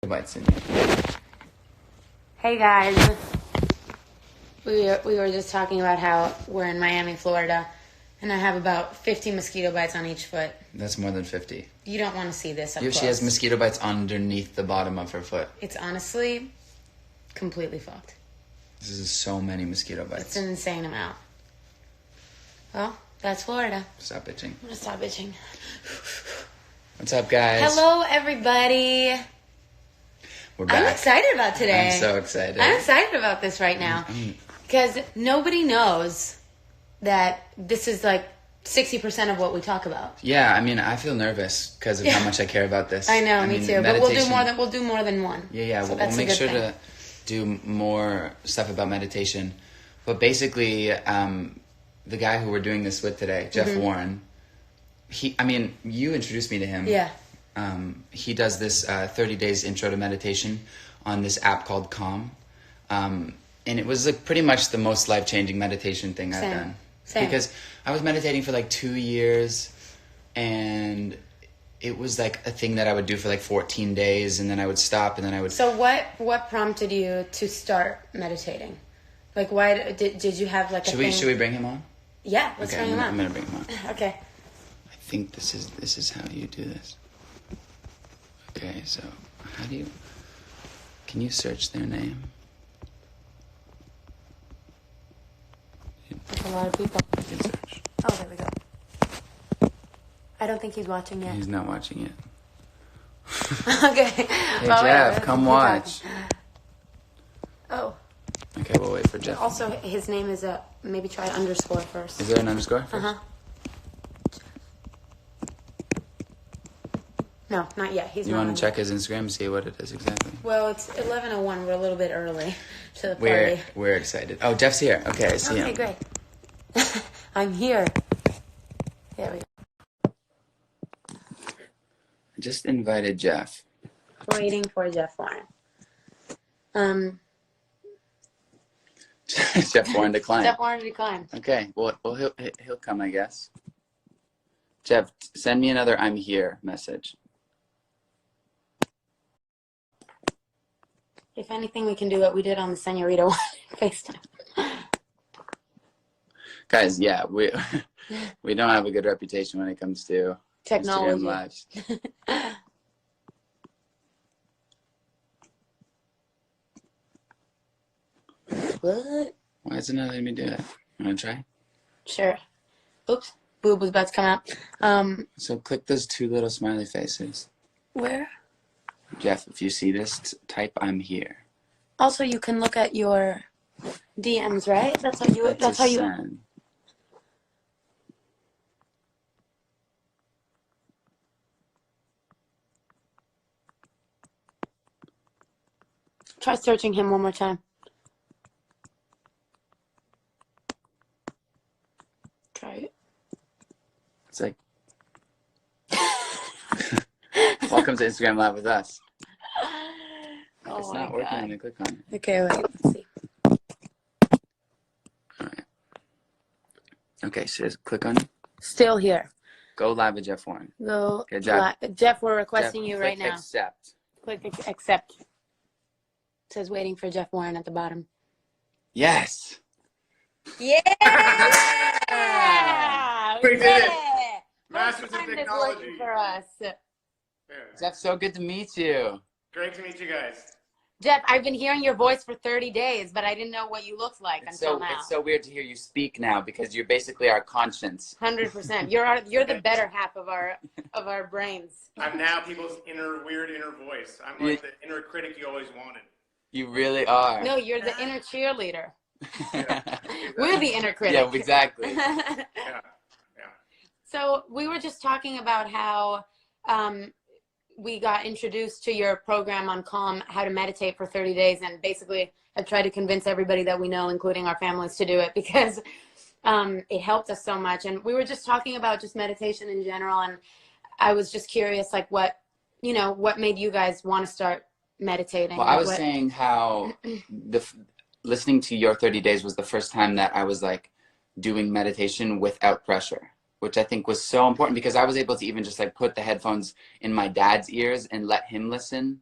bites in you. Hey guys, we were just talking about how we're in Miami, Florida, and I have about 50 mosquito bites on each foot. That's more than 50. You don't want to see this up close. She has mosquito bites underneath the bottom of her foot. It's honestly completely fucked. This is so many mosquito bites. It's an insane amount. Well, that's Florida. Stop bitching. I'm gonna stop bitching. What's up, guys? Hello, everybody. We're back. I'm excited about today. I'm so excited. I'm excited about this right now. Because nobody knows that this is like 60% of what we talk about. Yeah, I mean, I feel nervous because of how much I care about this. I know, me too. But we'll do more than one. Yeah, so we'll make sure to do more stuff about meditation. But basically, the guy who we're doing this with today, Jeff Warren, you introduced me to him. Yeah. He does this 30 days intro to meditation on this app called Calm. And it was like pretty much the most life-changing meditation thing I've done. Same. Because I was meditating for like 2 years, and it was like a thing that I would do for like 14 days, and then I would stop, and then I would... So what prompted you to start meditating? Like, why did you have like a thing? Should we bring him on? Yeah, let's bring him on. I'm going to bring him on. Okay. I think this is how you do this. Okay, so can you search their name? That's a lot of people. You can search. Oh, there we go. I don't think he's watching yet. He's not watching yet. Okay. Hey, Jeff, come watch. Oh. Okay, we'll wait for Jeff. Also, his name is maybe try underscore first. Is there an underscore first? Uh-huh. No, not yet. You want to check his Instagram and see what it is exactly? Well, it's 11:01. We're a little bit early to the party. We're excited. Oh, Jeff's here. Okay, I see him. Okay, great. I'm here. There we go. I just invited Jeff. Waiting for Jeff Warren. Jeff Warren declined. Jeff Warren declined. Okay, well he'll come, I guess. Jeff, send me another "I'm here" message. If anything, we can do what we did on the Senorita one FaceTime. Guys, yeah, we don't have a good reputation when it comes to technology. Instagram lives. What? Why is it not letting me do that? You want to try? Sure. Oops. Boob was about to come out. So click those two little smiley faces. Where? Jeff, if you see this, type "I'm here." Also, you can look at your DMs, right? That's how you. Send. Try searching him one more time. Try it. It's like, welcome to Instagram Live with us. Oh, it's not working when I click on it. Okay, wait, let's see. All right. Okay, so just click on it. Still here. Go live with Jeff Warren. Go. Good job. Jeff, we're requesting you right now. Accept. Click accept. It says waiting for Jeff Warren at the bottom. Yes. Yeah! We did it. Masters of technology. For us. Jeff, so good to meet you. Great to meet you guys. Jeff, I've been hearing your voice for 30 days, but I didn't know what you looked like until now. It's so weird to hear you speak now because you're basically our conscience. 100%. You're the better half of our brains. I'm now people's weird inner voice. I'm like the inner critic you always wanted. You really are. No, you're the inner cheerleader. Yeah, exactly. We're the inner critic. Yeah, exactly. Yeah. So we were just talking about how we got introduced to your program on Calm, how to meditate for 30 days, and basically have tried to convince everybody that we know, including our families, to do it because it helped us so much. And we were just talking about just meditation in general, and I was just curious, like what made you guys want to start meditating? Well, I was saying how listening to your 30 days was the first time that I was like doing meditation without pressure, which I think was so important because I was able to even just like put the headphones in my dad's ears and let him listen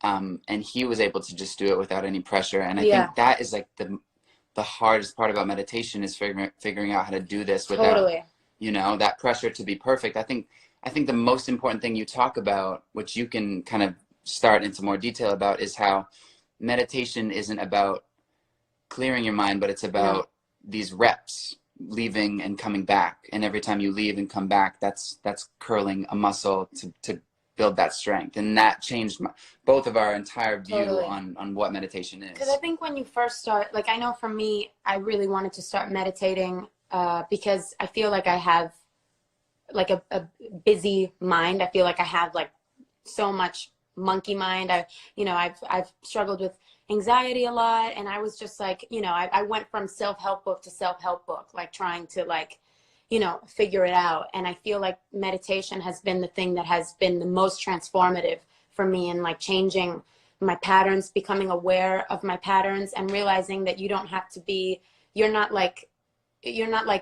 And he was able to just do it without any pressure. And I Yeah. think that is like the hardest part about meditation is figuring out how to do this without, Totally. you know, that pressure to be perfect. I think the most important thing you talk about, which you can kind of start into more detail about, is how meditation isn't about clearing your mind, but it's about these reps, leaving and coming back. And every time you leave and come back, that's curling a muscle to build that strength. And that changed both of our entire view on what meditation is. Because I think when you first start, like, I know for me, I really wanted to start meditating because I feel like I have like a busy mind. I feel like I have like so much monkey mind. I've struggled with anxiety a lot, and I was just like, I went from self-help book to self-help book, like trying to like, figure it out. And I feel like meditation has been the thing that has been the most transformative for me in like changing my patterns, becoming aware of my patterns, and realizing that you don't have to be, you're not like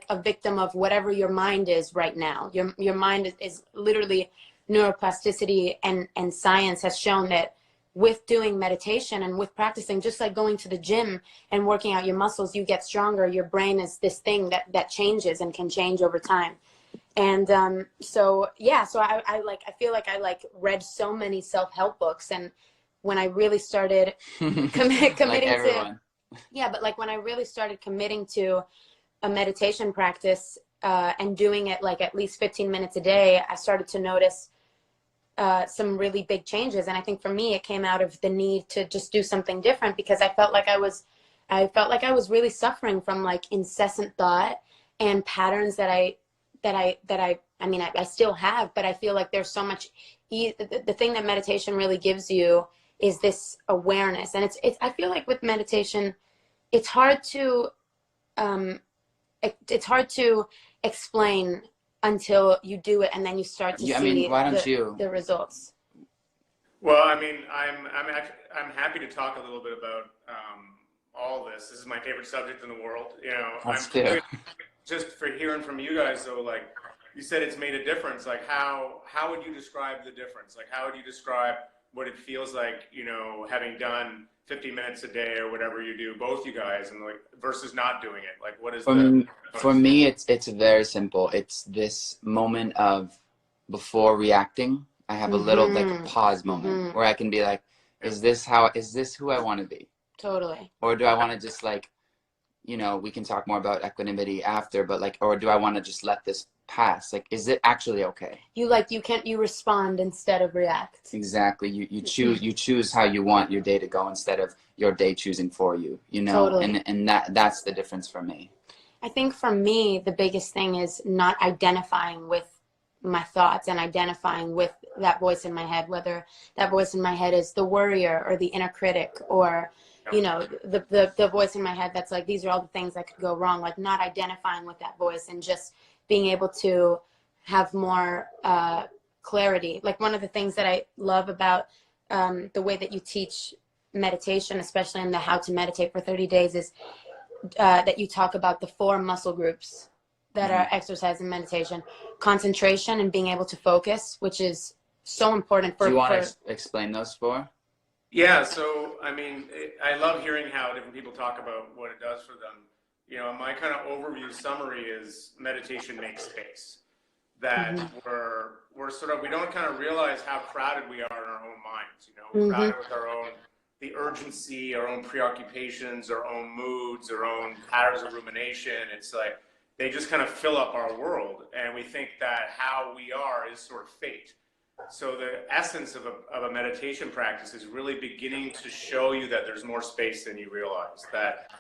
a victim of whatever your mind is right now. Your mind is literally neuroplasticity, and science has shown that with doing meditation and with practicing, just like going to the gym and working out your muscles, you get stronger. Your brain is this thing that changes and can change over time. And so I feel like I like read so many self-help books, and when I really started committing like but like when I really started committing to a meditation practice and doing it like at least 15 minutes a day, I started to notice some really big changes. And I think for me, it came out of the need to just do something different, because I felt like I was really suffering from like incessant thought and patterns that I still have, but I feel like there's so much, the thing that meditation really gives you is this awareness. And I feel like with meditation, it's hard to explain until you do it, and then you start to see the results. Well, I mean, I'm happy to talk a little bit about all this. This is my favorite subject in the world. Just for hearing from you guys, though, like you said, it's made a difference. Like how would you describe the difference? Like how would you describe what it feels like, having done 50 minutes a day or whatever you do, both you guys, and like versus not doing it? Like what is for me, it's very simple. It's this moment of before reacting, I have a little like a pause moment where I can be like, is this who I want to be? Totally. Or do I want to just like, we can talk more about equanimity after, but like, or do I want to just let this pass? Like, is it actually okay? You respond instead of react. Exactly. You choose how you want your day to go instead of your day choosing for you, Totally. And that's the difference for me. I think for me, the biggest thing is not identifying with my thoughts and identifying with that voice in my head, whether that voice in my head is the worrier or the inner critic, or the voice in my head that's like, these are all the things that could go wrong. Like not identifying with that voice and just being able to have more clarity. Like one of the things that I love about the way that you teach meditation, especially in the How to Meditate for 30 Days, is that you talk about the 4 muscle groups that are exercise and meditation: concentration and being able to focus, which is so important for. Do you want to explain those 4? Yeah, so I mean, I love hearing how different people talk about what it does for them. My kind of overview summary is meditation makes space. That we don't kind of realize how crowded we are in our own minds. We're crowded with the urgency, our own preoccupations, our own moods, our own patterns of rumination. It's like they just kind of fill up our world, and we think that how we are is sort of fate. So the essence of a meditation practice is really beginning to show you that there's more space than you realize, that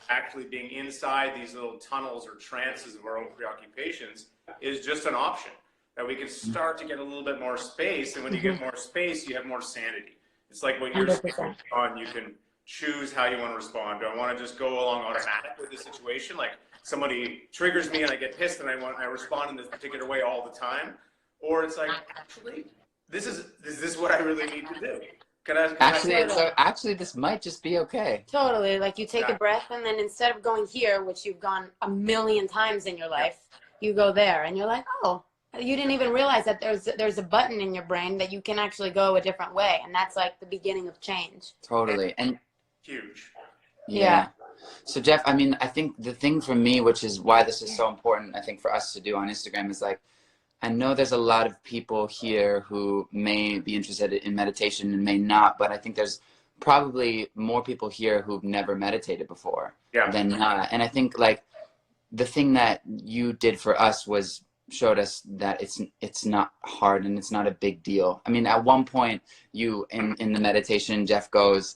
actually being inside these little tunnels or trances of our own preoccupations is just an option, that we can start to get a little bit more space. And when you get more space, you have more sanity. It's like what you're saying on, you can choose how you want to respond. Do I want to just go along automatic with the situation? Like somebody triggers me and I get pissed and I respond in this particular way all the time. Or it's like, actually, is this what I really need to do? Actually, this might just be okay. Totally. Like you take a breath, and then instead of going here, which you've gone a million times in your life, you go there, and you're like, oh, you didn't even realize that there's a button in your brain that you can actually go a different way, and that's like the beginning of change. Totally. And huge. Yeah. So Jeff, I mean, I think the thing for me, which is why this is so important, I think for us to do on Instagram, is like, I know there's a lot of people here who may be interested in meditation and may not, but I think there's probably more people here who've never meditated before than not. And I think like the thing that you did for us was showed us that it's not hard and it's not a big deal. I mean, at one point you in the meditation, Jeff goes,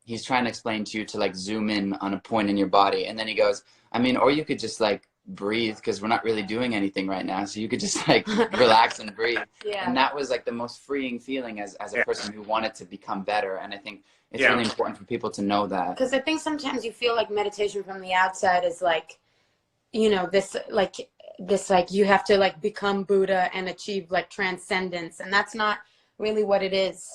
he's trying to explain to you to like zoom in on a point in your body, and then he goes, I mean, or you could just like breathe, because we're not really doing anything right now, so you could just like relax and breathe. And that was like the most freeing feeling as a person who wanted to become better. And I think it's really important for people to know that, because I think sometimes you feel like meditation from the outside is like, you know, this like you have to like become Buddha and achieve like transcendence, and that's not really what it is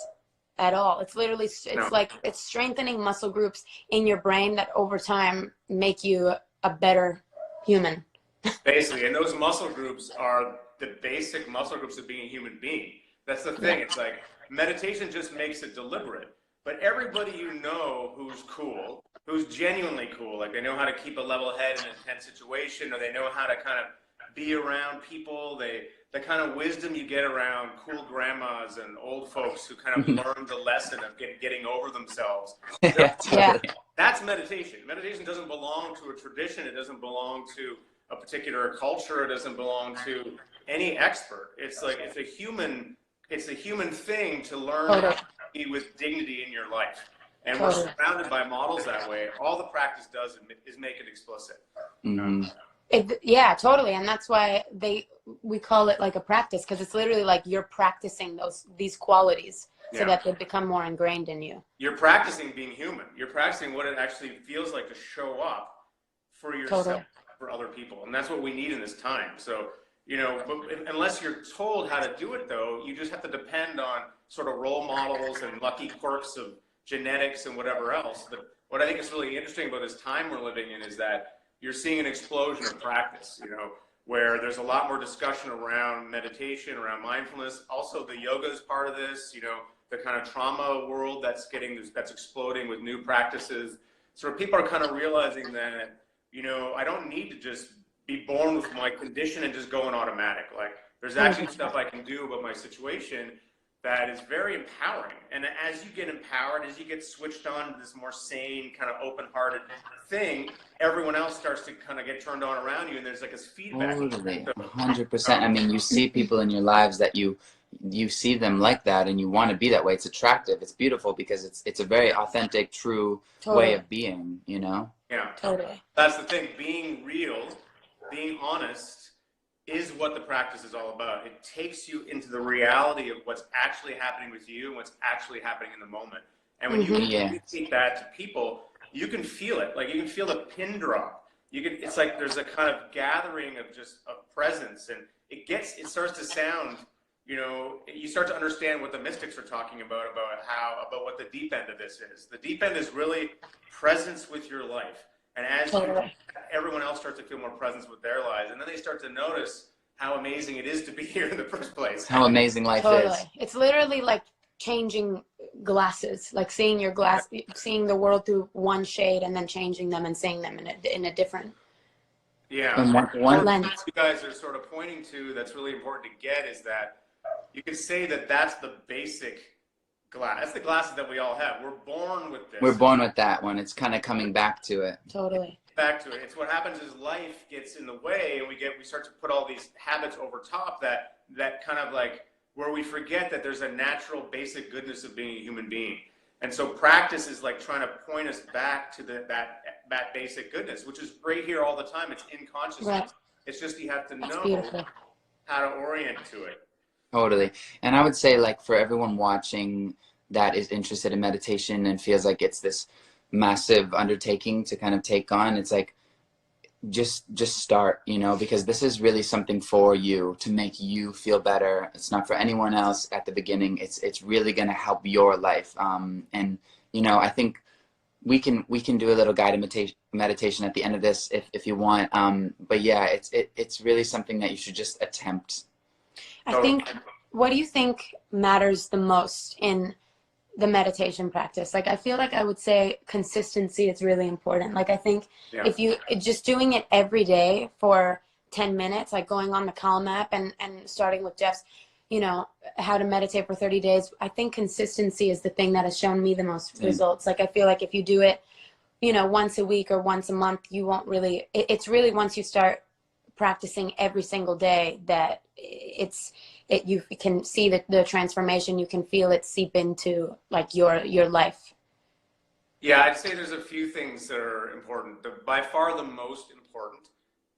at all. It's literally like it's strengthening muscle groups in your brain that over time make you a better human. Basically, and those muscle groups are the basic muscle groups of being a human being. That's the thing. It's like meditation just makes it deliberate. But everybody you know who's cool, who's genuinely cool, like they know how to keep a level head in an intense situation, or they know how to kind of be around people, the kind of wisdom you get around cool grandmas and old folks who kind of learn the lesson of getting over themselves. That's meditation. Meditation doesn't belong to a tradition. It doesn't belong to a particular culture. It doesn't belong to any expert. It's like it's a human thing to learn how to be with dignity in your life. And we're surrounded by models that way. All the practice does is make it explicit. Yeah, totally. And that's why we call it like a practice, because it's literally like you're practicing these qualities so that they become more ingrained in you. You're practicing being human. You're practicing what it actually feels like to show up for yourself, for other people. And that's what we need in this time. So, you know, but unless you're told how to do it, though, you just have to depend on sort of role models and lucky quirks of genetics and whatever else. But what I think is really interesting about this time we're living in is that you're seeing an explosion of practice, you know, where there's a lot more discussion around meditation, around mindfulness. Also, the yoga is part of this, you know, the kind of trauma world that's exploding with new practices. So people are kind of realizing that, you know, I don't need to just be born with my condition and just go on automatic. Like, there's actually stuff I can do about my situation that is very empowering. And as you get empowered, as you get switched on to this more sane, kind of open-hearted thing, everyone else starts to kind of get turned on around you, and there's like this feedback. Totally, 100%. I mean, you see people in your lives that you see them like that, and you want to be that way. It's attractive. It's beautiful because it's a very authentic, true way of being, you know? Yeah. Totally. That's the thing. Being real, being honest, is what the practice is all about. It takes you into the reality of what's actually happening with you and what's actually happening in the moment. And when you communicate that to people, you can feel it. Like, you can feel the pin drop. It's like there's a kind of gathering of just a presence, and it starts to sound, you know, you start to understand what the mystics are talking about what the deep end of this is. The deep end is really presence with your life. And as everyone else starts to feel more presence with their lives, and then they start to notice how amazing it is to be here in the first place. How amazing life is. It's literally like changing glasses, like seeing seeing the world through one shade and then changing them and seeing them in a different one lens. You guys are sort of pointing to that's really important to get is that you could say that that's the basic glass. That's the glasses that we all have. We're born with this. We're born with that one. It's kind of coming back to it. Totally. Back to it. It's what happens is life gets in the way, and we start to put all these habits over top that kind of like where we forget that there's a natural basic goodness of being a human being. And so practice is like trying to point us back to that basic goodness, which is right here all the time. It's in consciousness. Right. It's just you have to know how to orient to it. Totally. And I would say, like, for everyone watching that is interested in meditation and feels like it's this massive undertaking to kind of take on, it's like, just start, you know, because this is really something for you to make you feel better. It's not for anyone else at the beginning. It's really going to help your life. And, you know, I think we can do a little guided meditation at the end of this if you want. But yeah, it's really something that you should just attempt. I think, what do you think matters the most in the meditation practice? Like, I feel like I would say consistency is really important. Like, I think if you just doing it every day for 10 minutes, like going on the Calm app and starting with Jeff's, you know, how to meditate for 30 days, I think consistency is the thing that has shown me the most results. Like, I feel like if you do it, you know, once a week or once a month, you won't really, it's really once you start practicing every single day that you can see the transformation. You can feel it seep into like your life. Yeah, I'd say there's a few things that are important. By far the most important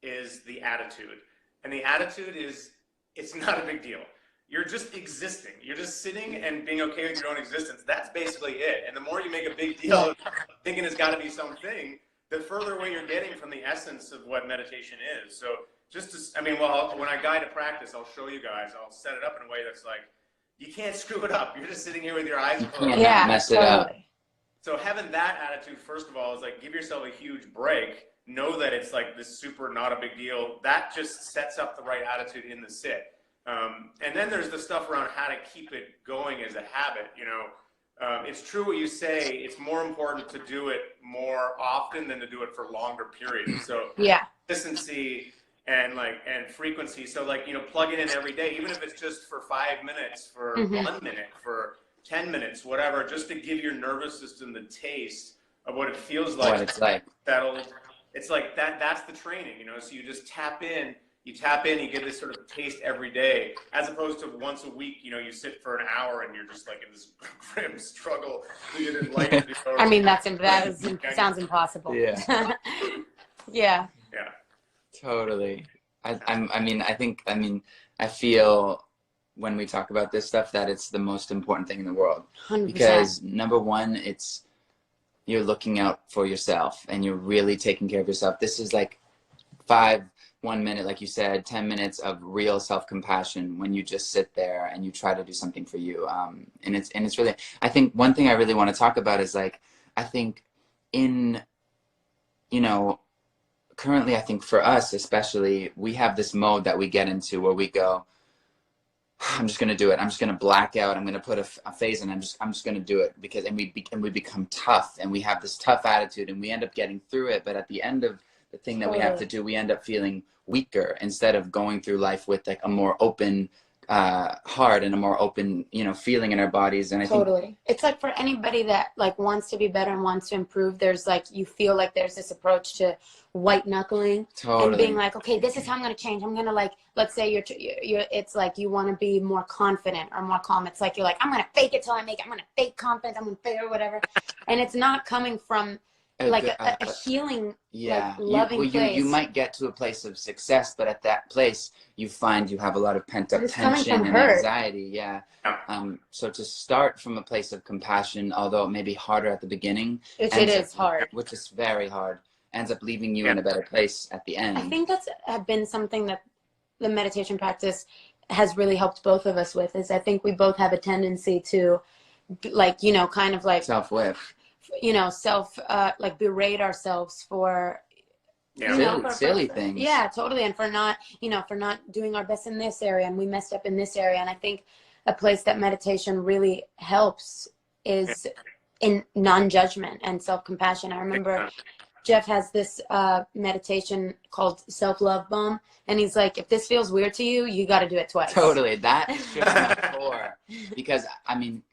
is the attitude. And the attitude is, it's not a big deal. You're just existing. You're just sitting and being okay with your own existence. That's basically it. And the more you make a big deal of thinking it's got to be something, the further away you're getting from the essence of what meditation is. So just to, I mean, well, when I guide a practice, I'll show you guys, I'll set it up in a way that's like, you can't screw it up. You're just sitting here with your eyes closed. Yeah, mess it up. So having that attitude, first of all, is like, give yourself a huge break. Know that it's like this super not a big deal. That just sets up the right attitude in the sit. And then there's the stuff around how to keep it going as a habit. You know, it's true what you say. It's more important to do it more often than to do it for longer periods. So consistency and frequency. So like, you know, plug it in every day, even if it's just for 5 minutes, for 1 minute, for 10 minutes, whatever, just to give your nervous system the taste of what it feels like. What it's like. It's like that's the training, you know, so you just tap in, you get this sort of taste every day, as opposed to once a week, you know, you sit for an hour and you're just like in this grim struggle. I mean, that sounds impossible. Yeah. Yeah. Totally. I feel when we talk about this stuff that it's the most important thing in the world. 100%. Because number one, you're looking out for yourself and you're really taking care of yourself. This is like 1 minute, like you said, 10 minutes of real self-compassion when you just sit there and you try to do something for you. And it's really, I think one thing I really want to talk about is like, I think currently, I think for us especially, we have this mode that we get into where we go, I'm just going to do it. I'm just going to black out. I'm going to put a phase in. I'm just going to do it because, and we become tough and we have this tough attitude and we end up getting through it. But at the end of the thing that we have to do, we end up feeling weaker instead of going through life with like a more open heart and a more open, you know, feeling in our bodies. And I think it's like for anybody that like wants to be better and wants to improve, there's like, you feel like there's this approach to white knuckling and being like, okay, this is how I'm going to change. I'm going to like, let's say you're it's like you want to be more confident or more calm. It's like, you're like, I'm going to fake it till I make it. I'm going to fake confidence. I'm going to fake or whatever. And it's not coming from like a healing, like loving place. You might get to a place of success, but at that place you find you have a lot of pent up tension and anxiety. So to start from a place of compassion, although it may be harder at the beginning, it is hard, which is very hard, ends up leaving you in a better place at the end. I think that's been something that the meditation practice has really helped both of us with, is I think we both have a tendency to like, you know, kind of like self-whiff, you know, like berate ourselves for silly things. Yeah, totally. And for not doing our best in this area, and we messed up in this area. And I think a place that meditation really helps is in non-judgment and self-compassion. I remember Jeff has this meditation called Self-Love Bomb. And he's like, if this feels weird to you, you got to do it twice. Totally. That should be core. Because, I mean,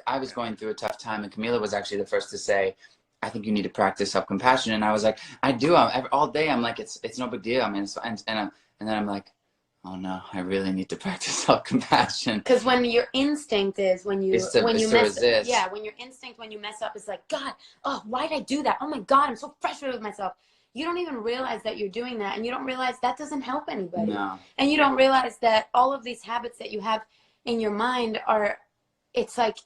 I was going through a tough time, and Camila was actually the first to say, I think you need to practice self-compassion. And I was like, I do. All day I'm like, it's no big deal. I mean, and then I'm like, oh no, I really need to practice self-compassion. Because when your instinct is when you mess up, it's like, God, oh, why did I do that? Oh my God, I'm so frustrated with myself. You don't even realize that you're doing that, and you don't realize that doesn't help anybody. No. And you don't realize that all of these habits that you have in your mind it's like,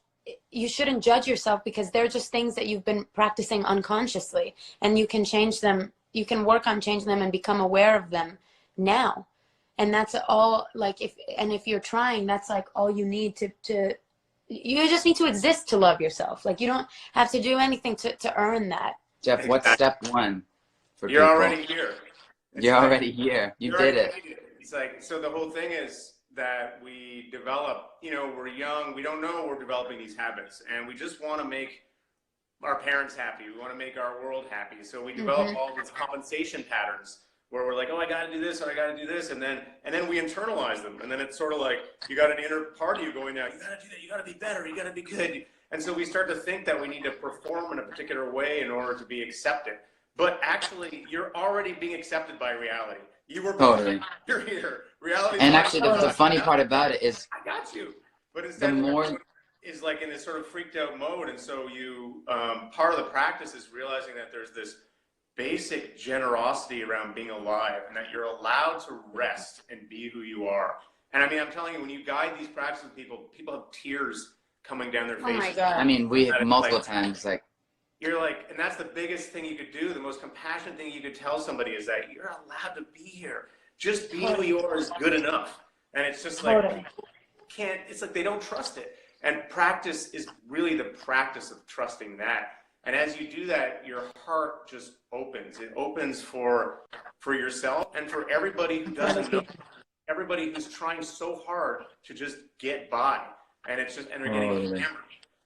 you shouldn't judge yourself because they're just things that you've been practicing unconsciously, and you can change them. You can work on changing them and become aware of them now. And that's all, like, if you're trying, that's like all you need to you just need to exist to love yourself. Like, you don't have to do anything to earn that. Jeff, what's step one for You're people? already here. You're already here. You did it. It's like, so the whole thing is that we develop, you know, we're young, we don't know we're developing these habits, and we just want to make our parents happy. We want to make our world happy. So we develop all these compensation patterns where we're like, oh, I got to do this, or I got to do this. And then we internalize them. And then it's sort of like, you got an inner part of you going now, you got to do that. You got to be better. You got to be good. And so we start to think that we need to perform in a particular way in order to be accepted. But actually, you're already being accepted by reality. You were born, you're here. Reality. And actually, the funny part about it is, I got you. But instead, the more is like in this sort of freaked out mode. And so you, part of the practice is realizing that there's this basic generosity around being alive, and that you're allowed to rest and be who you are. And I mean, I'm telling you, when you guide these practices with people have tears coming down their faces. Oh my God. I mean, we have multiple times, like, you're like, and that's the biggest thing you could do. The most compassionate thing you could tell somebody is that you're allowed to be here. Just being who you are is good enough. And it's just like, people can't, it's like they don't trust it. And practice is really the practice of trusting that. And as you do that, your heart just opens. It opens for yourself and for everybody who doesn't know, everybody who's trying so hard to just get by. And it's just, and they're getting hammered.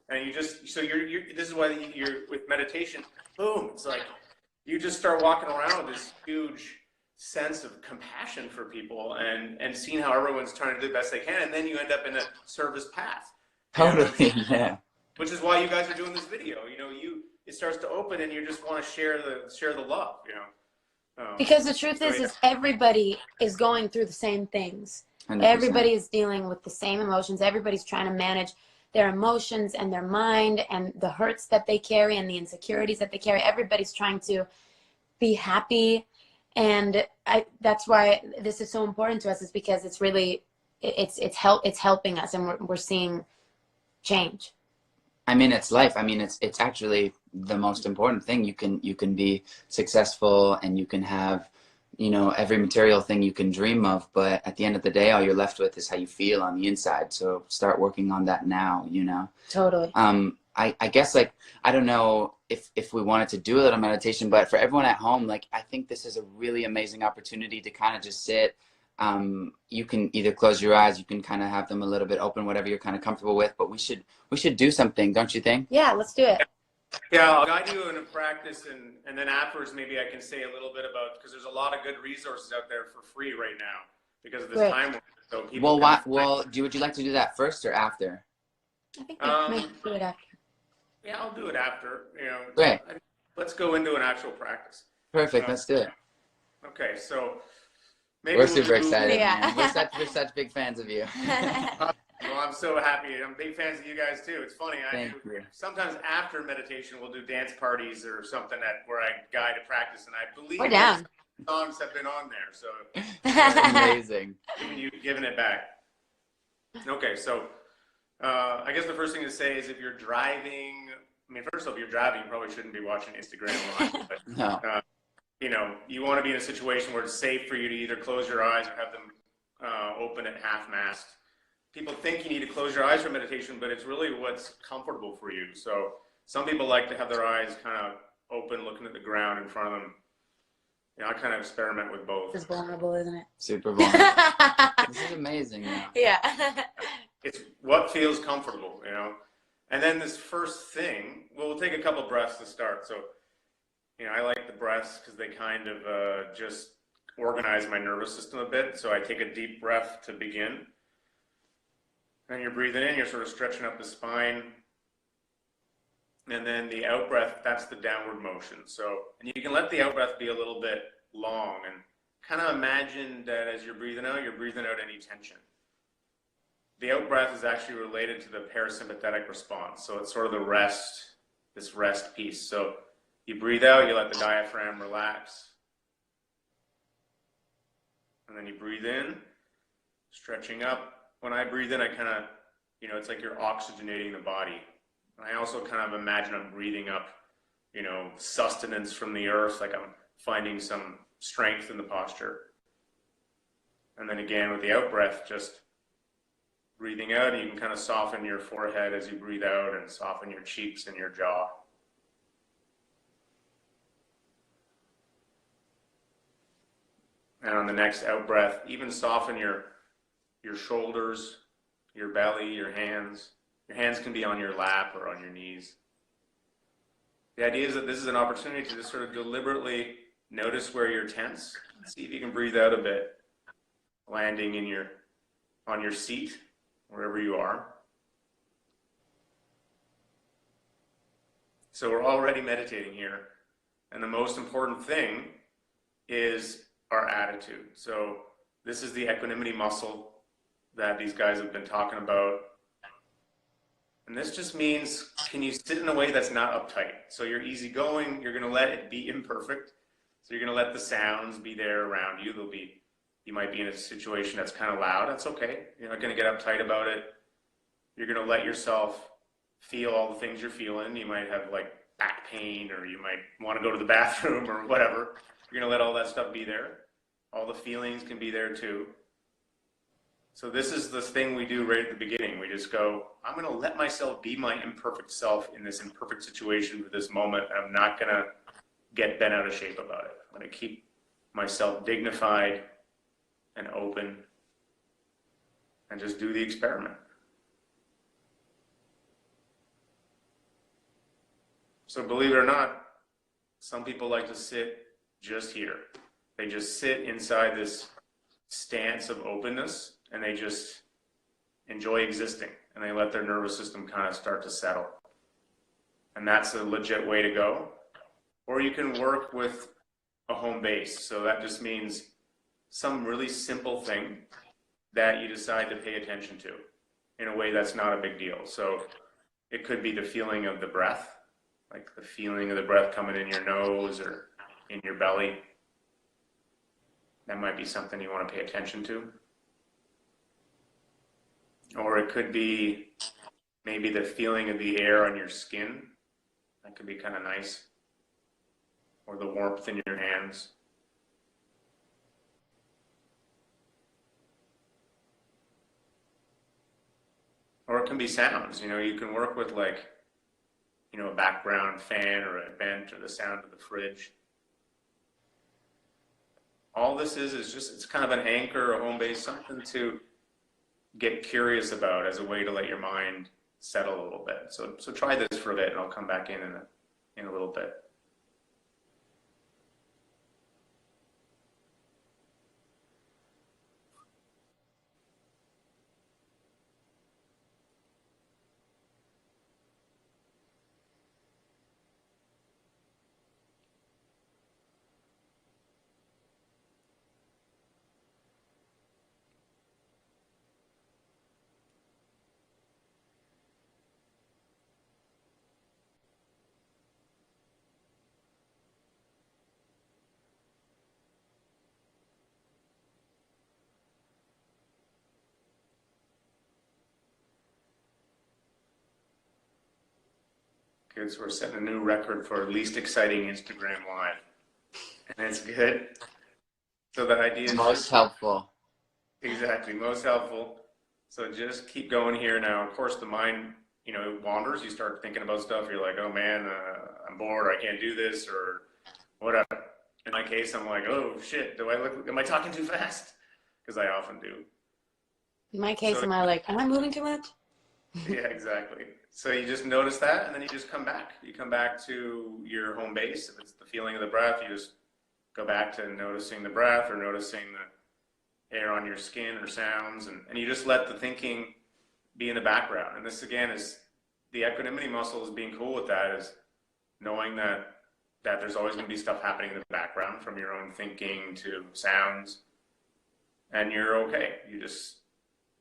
And you just, so you're this is why you're with meditation, boom, it's like you just start walking around with this huge sense of compassion for people and seeing how everyone's trying to do the best they can. And then you end up in a service path. totally, yeah. Which is why you guys are doing this video. You know, it starts to open and you just want to share the love, you know. Because the truth is everybody is going through the same things. 100%. Everybody is dealing with the same emotions. Everybody's trying to manage their emotions and their mind and the hurts that they carry and the insecurities that they carry. Everybody's trying to be happy. And that's why this is so important to us, is because it's really, it's helping us, and we're seeing change. I mean, it's life. I mean, it's actually the most important thing. You can be successful and you can have, you know, every material thing you can dream of, but at the end of the day, all you're left with is how you feel on the inside. So start working on that now, you know? Totally. I guess, like, I don't know if we wanted to do a little meditation, but for everyone at home, like, I think this is a really amazing opportunity to kind of just sit. You can either close your eyes, you can kind of have them a little bit open, whatever you're kind of comfortable with, but we should do something, don't you think? Yeah, let's do it. Yeah, I'll guide you in a practice, and then afterwards maybe I can say a little bit about, because there's a lot of good resources out there for free right now because of this time. So people would you like to do that first or after? I think we might do it after. Yeah, I'll do it after. You know, Great. Let's go into an actual practice. Perfect. Let's do it. Okay, so maybe We're super excited. Yeah. Man. We're such big fans of you. Well, I'm so happy. I'm big fans of you guys too. It's funny. Thank you. Sometimes after meditation, we'll do dance parties or something where I guide a practice, and I believe we're down. songs have been on there, so Amazing. Giving it back. Okay, so I guess the first thing to say is if you're driving. I mean, first of all, if you're driving, you probably shouldn't be watching Instagram Live. But, No. you know, you want to be in a situation where it's safe for you to either close your eyes or have them open at half-mast. People think you need to close your eyes for meditation, but it's really what's comfortable for you. So some people like to have their eyes kind of open, looking at the ground in front of them. You know, I kind of experiment with both. It's vulnerable, isn't it? Super vulnerable. This is amazing. Man. Yeah. It's what feels comfortable, you know. And then this first thing, we'll take a couple breaths to start. So, you know, I like the breaths because they kind of just organize my nervous system a bit. So I take a deep breath to begin. And you're breathing in, you're sort of stretching up the spine. And then the out breath, that's the downward motion. So, and you can let the out breath be a little bit long and kind of imagine that as you're breathing out any tension. The out breath is actually related to the parasympathetic response. So it's sort of the rest, this rest piece. So you breathe out, you let the diaphragm relax. And then you breathe in, stretching up. When I breathe in, I kind of, you know, it's like you're oxygenating the body. And I also kind of imagine I'm breathing up, you know, sustenance from the earth, like I'm finding some strength in the posture. And then again, with the out breath, just breathing out, you can kind of soften your forehead as you breathe out and soften your cheeks and your jaw. And on the next out breath, even soften your shoulders, your belly, your hands. Your hands can be on your lap or on your knees. The idea is that this is an opportunity to just sort of deliberately notice where you're tense. See if you can breathe out a bit, landing on your seat, wherever you are. So we're already meditating here. And the most important thing is our attitude. So this is the equanimity muscle that these guys have been talking about. And this just means, can you sit in a way that's not uptight? So you're easygoing, you're going to let it be imperfect. So you're going to let the sounds be there around you. You might be in a situation that's kind of loud. That's okay. You're not going to get uptight about it. You're going to let yourself feel all the things you're feeling. You might have like back pain, or you might want to go to the bathroom or whatever. You're going to let all that stuff be there. All the feelings can be there too. So this is the thing we do right at the beginning. We just go, I'm going to let myself be my imperfect self in this imperfect situation for this moment. I'm not going to get bent out of shape about it. I'm going to keep myself dignified and open and just do the experiment. So believe it or not, some people like to sit just here. They just sit inside this stance of openness, and they just enjoy existing, and they let their nervous system kind of start to settle. And that's a legit way to go. Or you can work with a home base. So that just means some really simple thing that you decide to pay attention to in a way that's not a big deal. So it could be the feeling of the breath, like the feeling of the breath coming in your nose or in your belly. That might be something you want to pay attention to. Or it could be maybe the feeling of the air on your skin. That could be kind of nice. Or the warmth in your hands. Or it can be sounds. You can work with like, a background fan or a vent or the sound of the fridge. All this is just, it's kind of an anchor, a home base, something to get curious about as a way to let your mind settle a little bit. So try this for a bit, and I'll come back in a little bit. Good, so we're setting a new record for least exciting Instagram Live. And it's good. So the idea is most helpful. Exactly, most helpful. So just keep going here now. Of course, the mind, it wanders. You start thinking about stuff. You're like, oh man, I'm bored. I can't do this or whatever. In my case, I'm like, oh shit, am I talking too fast? Because I often do. In my case, am I moving too much? Yeah, exactly. So you just notice that, and then you just come back. You come back to your home base. If it's the feeling of the breath, you just go back to noticing the breath or noticing the air on your skin or sounds, and you just let the thinking be in the background. And this, again, is the equanimity muscle is being cool with that, is knowing that there's always going to be stuff happening in the background, from your own thinking to sounds, and you're okay. You just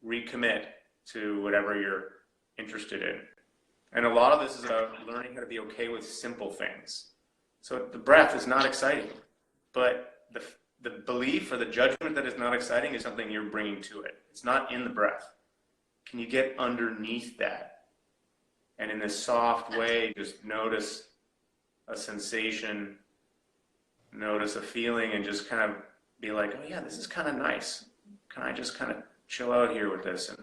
recommit to whatever you're interested in. And a lot of this is about learning how to be okay with simple things. So the breath is not exciting, but the belief or the judgment that it's not exciting is something you're bringing to it. It's not in the breath. Can you get underneath that? And in this soft way, just notice a sensation, notice a feeling, and just kind of be like, oh yeah, this is kind of nice. Can I just kind of chill out here with this and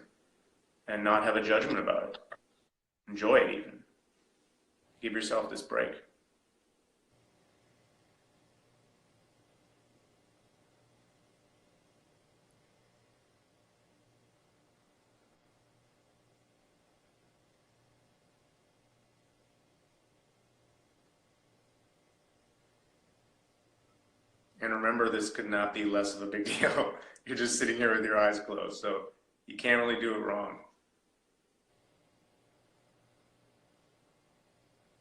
and not have a judgment about it. Enjoy it even. Give yourself this break. And remember, this could not be less of a big deal. You're just sitting here with your eyes closed, so you can't really do it wrong.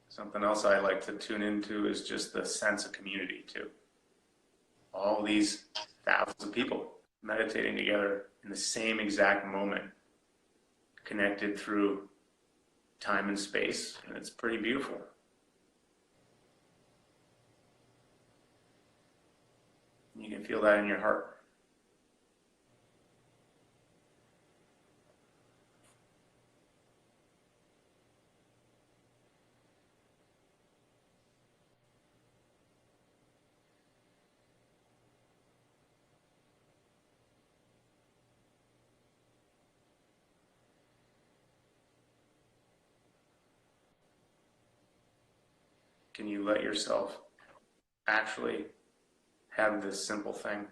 Something else I like to tune into is just the sense of community too. All these thousands of people meditating together in the same exact moment, connected through time and space, and it's pretty beautiful. You can feel that in your heart. Can you let yourself actually have this simple thing,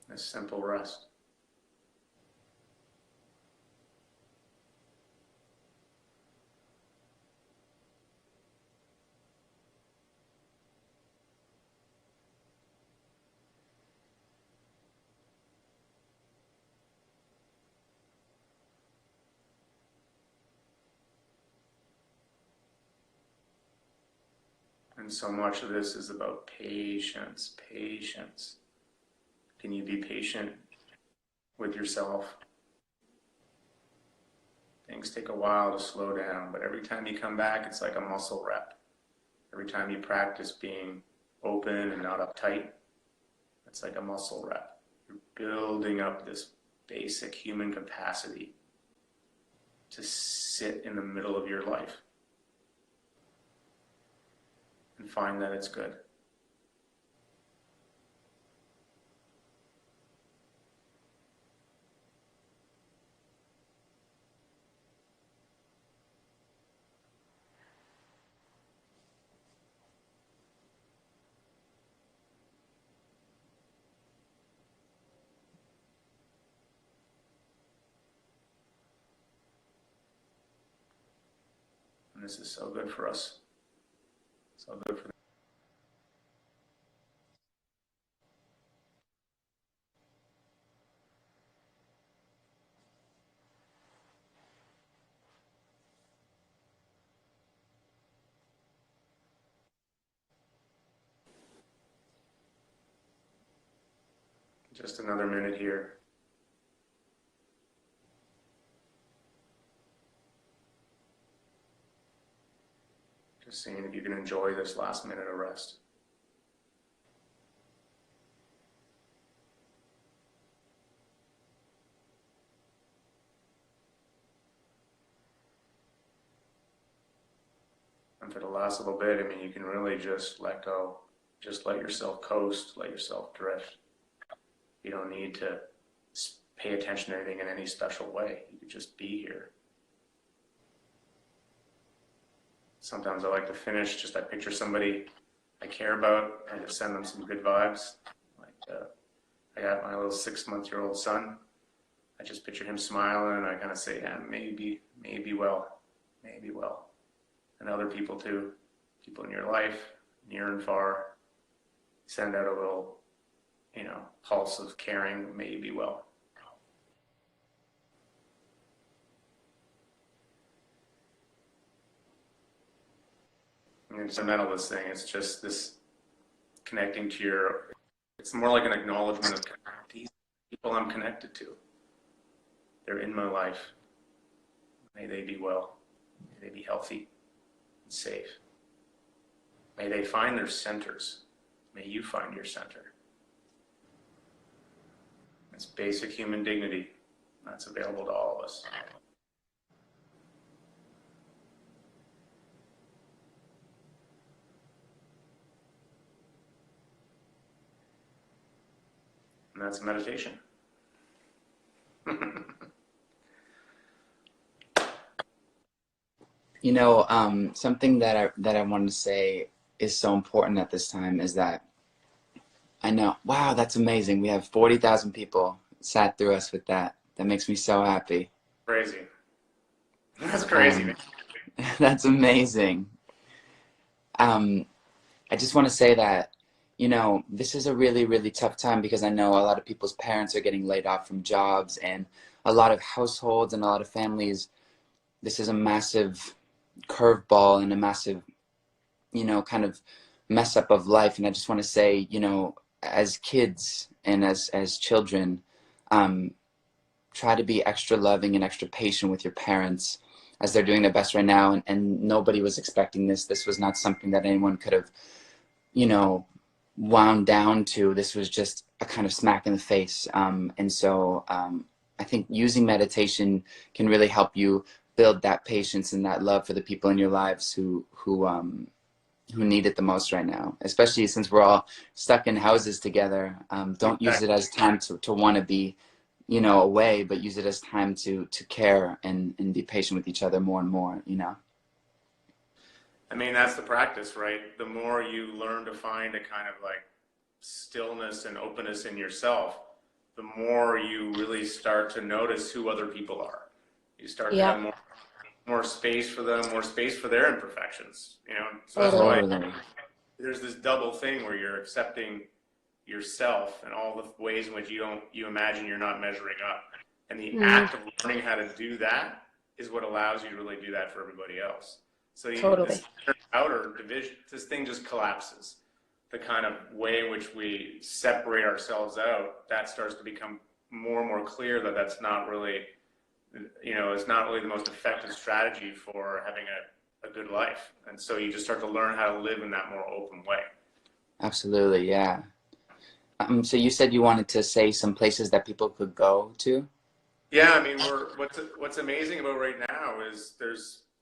this simple rest? And so much of this is about patience, patience. Can you be patient with yourself? Things take a while to slow down, but every time you come back, it's like a muscle rep. Every time you practice being open and not uptight, it's like a muscle rep. You're building up this basic human capacity to sit in the middle of your life and find that it's good. And this is so good for us. So good for just another minute here. Just seeing if you can enjoy this last minute of rest. And for the last little bit, I mean, you can really just let go. Just let yourself coast, let yourself drift. You don't need to pay attention to anything in any special way. You could just be here. Sometimes I like to finish, I picture somebody I care about and just send them some good vibes. Like I got my little 6-month-old son. I just picture him smiling and I kind of say, yeah, maybe well. And other people too, people in your life, near and far, send out a little, pulse of caring, maybe well. I mean, it's a mental this thing. It's just this connecting to it's more like an acknowledgement of these people I'm connected to. They're in my life. May they be well. May they be healthy and safe. May they find their centers. May you find your center. It's basic human dignity that's available to all of us. And that's meditation. You know, something that I wanted to say is so important at this time is that I know, wow, that's amazing. We have 40,000 people sat through us with that. That makes me so happy. Crazy. That's crazy, man. That's amazing. I just want to say that, you know, this is a really, really tough time because I know a lot of people's parents are getting laid off from jobs, and a lot of households and a lot of families, this is a massive curveball and a massive, you know, kind of mess up of life. And I just want to say, you know, as kids and as children, try to be extra loving and extra patient with your parents as they're doing their best right now. And nobody was expecting this. This was not something that anyone could have, you know, wound down to. This was just a kind of smack in the face. And so I think using meditation can really help you build that patience and that love for the people in your lives who need it the most right now, especially since we're all stuck in houses together. Don't use it as time to want to be, you know, away, but use it as time to care and be patient with each other more and more, you know? I mean, that's the practice, right? The more you learn to find a kind of like stillness and openness in yourself, the more you really start to notice who other people are. You start to have more space for them, more space for their imperfections, you know? So that's why there's this double thing where you're accepting yourself and all the ways in which you imagine you're not measuring up. And the act of learning how to do that is what allows you to really do that for everybody else. So this outer division, this thing just collapses. The kind of way in which we separate ourselves out, that starts to become more and more clear that that's not really, you know, it's not really the most effective strategy for having a good life. And so you just start to learn how to live in that more open way. Absolutely, yeah. So you said you wanted to say some places that people could go to? Yeah, I mean, what's amazing about right now is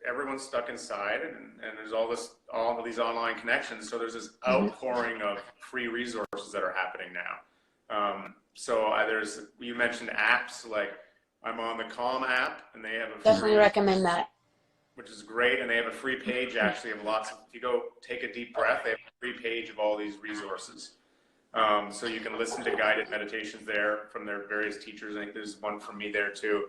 everyone's stuck inside, and there's all of these online connections. So there's this outpouring of free resources that are happening now. You mentioned apps, like I'm on the Calm app, and they have definitely recommend that, which is great. And they have a free page actually of lots of, if you go take a deep breath, they have a free page of all these resources. So you can listen to guided meditations there from their various teachers. I think there's one from me there too.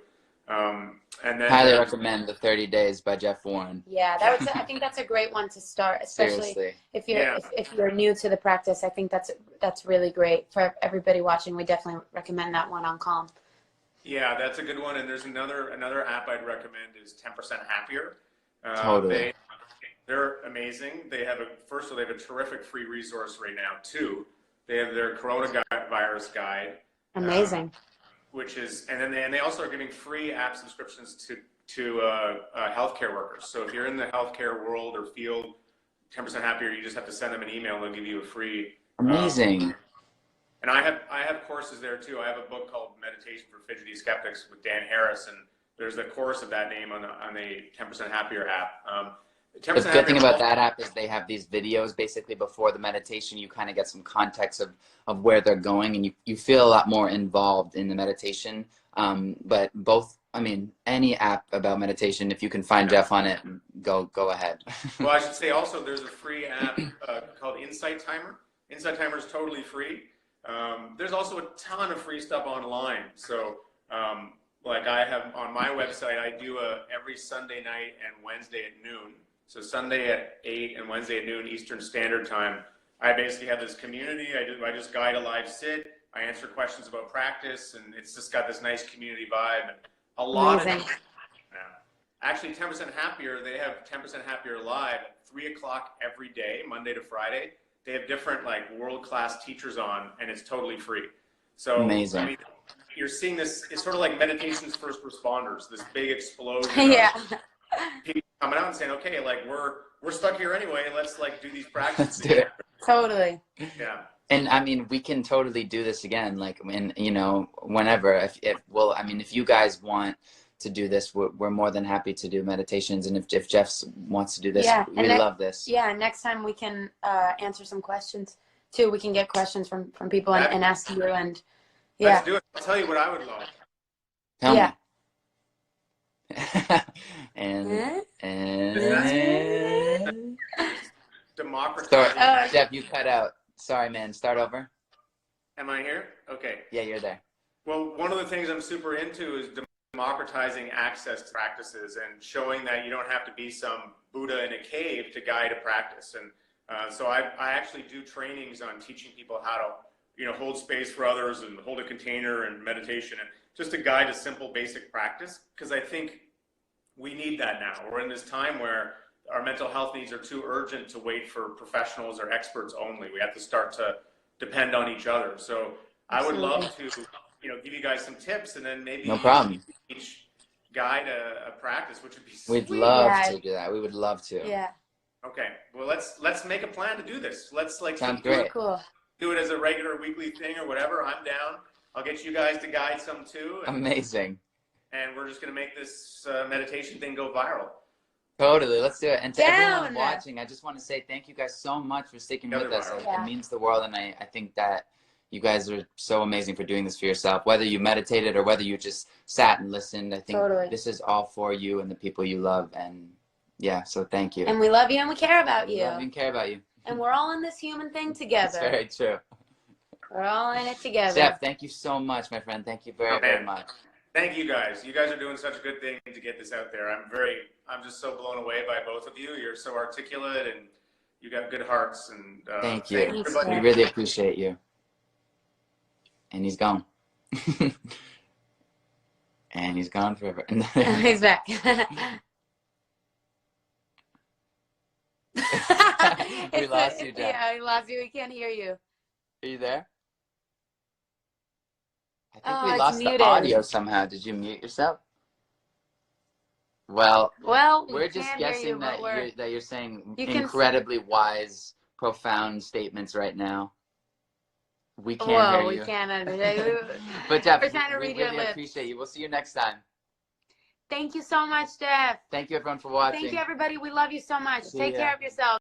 And then highly recommend the 30 Days by Jeff Warren. Yeah, I think that's a great one to start, especially Seriously. if you're new to the practice. I think that's really great for everybody watching. We definitely recommend that one on Calm. Yeah, that's a good one. And there's another app I'd recommend is 10% Happier. Totally. They're amazing. They have a terrific free resource right now too. They have their coronavirus guide. Amazing. And they also are giving free app subscriptions to healthcare workers. So if you're in the healthcare world or field, 10% Happier, you just have to send them an email and they'll give you a free. Amazing. And I have courses there too. I have a book called Meditation for Fidgety Skeptics with Dan Harris, and there's a course of that name on the 10% Happier app. The good thing about that app is they have these videos basically before the meditation. You kind of get some context of where they're going, and you feel a lot more involved in the meditation. But any app about meditation, if you can find Jeff on it, go ahead. Well, I should say also there's a free app called Insight Timer. Insight Timer is totally free. There's also a ton of free stuff online. So like I have on my website, I do every Sunday night and Wednesday at noon. So Sunday at 8 and Wednesday at noon Eastern Standard Time, I basically have this community. I just guide a live sit. I answer questions about practice, and it's just got this nice community vibe. And a lot Amazing. of actually 10% Happier. They have 10% Happier live at 3 o'clock every day, Monday to Friday. They have different like world-class teachers on, and it's totally free. So amazing. I mean, you're seeing this. It's sort of like meditation's first responders. This big explosion. Yeah. People coming out and saying, okay, like we're stuck here anyway. Let's like do these practices. Let's do it. Totally. Yeah. And I mean, we can totally do this again, like when, you know, whenever, if you guys want to do this, we're more than happy to do meditations. And if Jeff wants to do this, we love this. Yeah. Next time we can answer some questions too. We can get questions from people and ask you, and let's do it. I'll tell you what I would love. Tell me. and Jeff, you cut out. Sorry, man. Start over. Am I here? Okay. Yeah, you're there. Well, one of the things I'm super into is democratizing access to practices and showing that you don't have to be some Buddha in a cave to guide a practice. And so I actually do trainings on teaching people how to, you know, hold space for others and hold a container and meditation, and just to guide a simple basic practice, because I think we need that now. We're in this time where our mental health needs are too urgent to wait for professionals or experts only. We have to start to depend on each other. So I would love to, you know, give you guys some tips, and then maybe no problem. each guide a practice, which would be sweet. We'd love to do that. We would love to. Yeah. Okay. Well, let's make a plan to do this. Let's like Sounds great. Cool. Do it as a regular weekly thing or whatever. I'm down. I'll get you guys to guide some too. Amazing. And we're just gonna make this meditation thing go viral. Totally, let's do it. And to everyone watching, I just want to say thank you guys so much for sticking with us. It means the world, and I think that you guys are so amazing for doing this for yourself. Whether you meditated or whether you just sat and listened, I think this is all for you and the people you love. And yeah, so thank you. And we love you and we care about you. Love you and care about you. And we're all in this human thing together. That's very true. We're all in it together. Jeff, thank you so much, my friend. Thank you very, very much. Thank you guys. You guys are doing such a good thing to get this out there. I'm just so blown away by both of you. You're so articulate and you got good hearts. And thank you. We really appreciate you. And he's gone. And he's gone forever. He's back. We lost you, Jeff. Yeah, we lost you. We can't hear you. Are you there? I think we lost the audio somehow. Did you mute yourself? Well, we're just guessing that you're saying incredibly wise, profound statements right now. We can't hear you. We can't understand. But Jeff, we're trying to read your lips. Appreciate you. We'll see you next time. Thank you so much, Jeff. Thank you, everyone, for watching. Thank you, everybody. We love you so much. Take care of yourself.